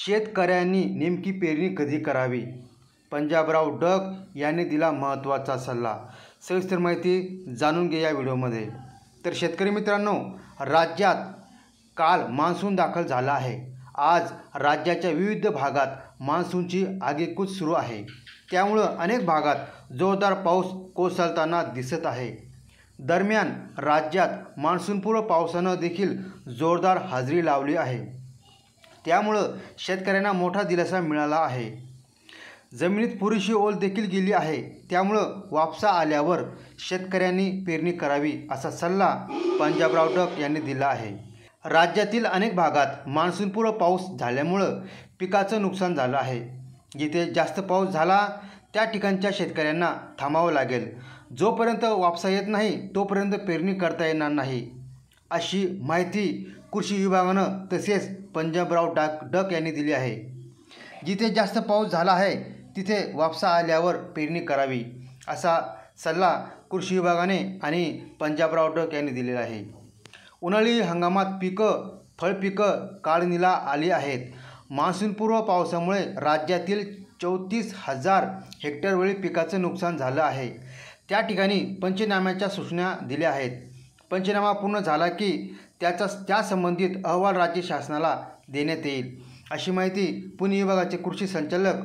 शेतकऱ्यांनी नेमकी पेरणी कधी करावी? पंजाबराव डक यांनी दिला महत्त्वाचा सल्ला. सविस्तर माहिती जाणून घ्या या व्हिडिओमध्ये. तर शेतकरी मित्रांनो, राज्यात काल मान्सून दाखल झाला आहे. आज राज्याच्या विविध भागात मान्सूनची आगेकूच सुरू आहे. त्यामुळं अनेक भागात जोरदार पाऊस कोसळताना दिसत आहे. दरम्यान राज्यात मान्सूनपूर्व पावसानं देखील जोरदार हजेरी लावली आहे. त्यामुळं शेतकऱ्यांना मोठा दिलासा मिळाला आहे. जमिनीत पुरेशी ओल देखील गेली आहे. त्यामुळं वापसा आल्यावर शेतकऱ्यांनी पेरणी करावी असा सल्ला पंजाबराव डक यांनी दिला आहे. राज्यातील अनेक भागात मान्सूनपूर्व पाऊस झाल्यामुळं पिकाचं नुकसान झालं आहे. जिथे जास्त पाऊस झाला त्या ठिकाणच्या शेतकऱ्यांना थांबावं लागेल. जोपर्यंत वापसा येत नाही तोपर्यंत पेरणी करता येणार नाही, अशी माहिती कृषी विभागानं तसेच पंजाबराव डक यांनी दिली आहे. जिथे जास्त पाऊस झाला आहे तिथे वापसा आल्यावर पेरणी करावी असा सल्ला कृषी विभागाने आणि पंजाबराव डक यांनी दिलेला आहे. उन्हाळी हंगामात फळपिकं काढणीला आली आहेत. मान्सूनपूर्व पावसामुळे राज्यातील 34,000 हेक्टरवेळी पिकाचं नुकसान झालं आहे. त्या ठिकाणी पंचनाम्याच्या सूचना दिल्या आहेत. पंचनामा पूर्ण झाला की त्या संबंधित अहवाल राज्य शासनाला देण्यात येईल, अशी माहिती पुणे विभागाचे कृषी संचालक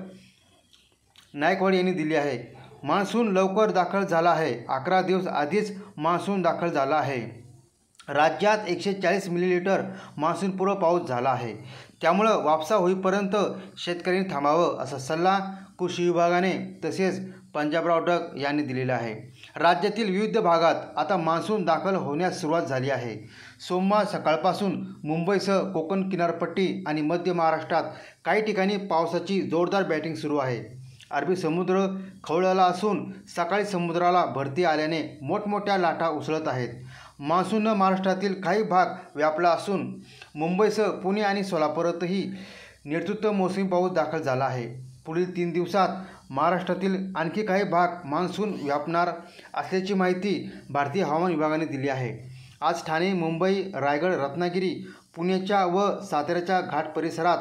नायकवाड यांनी दिली आहे. मान्सून लवकर दाखल झाला आहे. 11 दिवस आधीच मान्सून दाखल झाला आहे. राज्यात 140 मिलीमीटर मान्सूनपूर्व पाऊस झाला आहे. त्यामुळं वापसा होईपर्यंत शेतकऱ्यांनी थांबावं असा सल्ला कृषी विभागाने तसेच पंजाबराव डक यांनी दिलेला आहे. राज्यातील विविध भागात आता मान्सून दाखल होण्यास सुरुवात झाली आहे. सोमवार सकाळपासून मुंबईसह कोकण किनारपट्टी आणि मध्य महाराष्ट्रात काही ठिकाणी पावसाची जोरदार बॅटिंग सुरू आहे. अरबी समुद्र खवळला असून सकाळी समुद्राला भरती आल्याने मोठमोठ्या लाटा उसळत आहेत. मान्सूननं महाराष्ट्रातील काही भाग व्यापला असून मुंबईसह पुणे आणि सोलापूरातही नेतृत्व मोसमी पाऊस दाखल झाला आहे. पुढील 3 दिवसात महाराष्ट्रातील आणखी काही भाग मान्सून व्यापणार असल्याची माहिती भारतीय हवामान विभागाने दिली आहे. आज ठाणे, मुंबई, रायगड, रत्नागिरी, पुण्याच्या व साताऱ्याच्या घाट परिसरात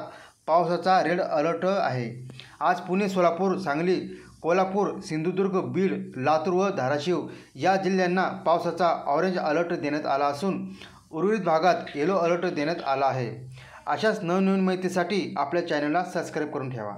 पावसाचा रेड अलर्ट आहे. आज पुणे, सोलापूर, सांगली, कोल्हापूर, सिंधुदुर्ग, बीड, लातूर व धाराशिव या जिल्ह्यांना पावसाचा ऑरेंज अलर्ट देण्यात आला असून उर्वरित भागात येलो अलर्ट देण्यात आला आहे. अशाच नवनवीन माहितीसाठी आपल्या चॅनलला सबस्क्राईब करून ठेवा.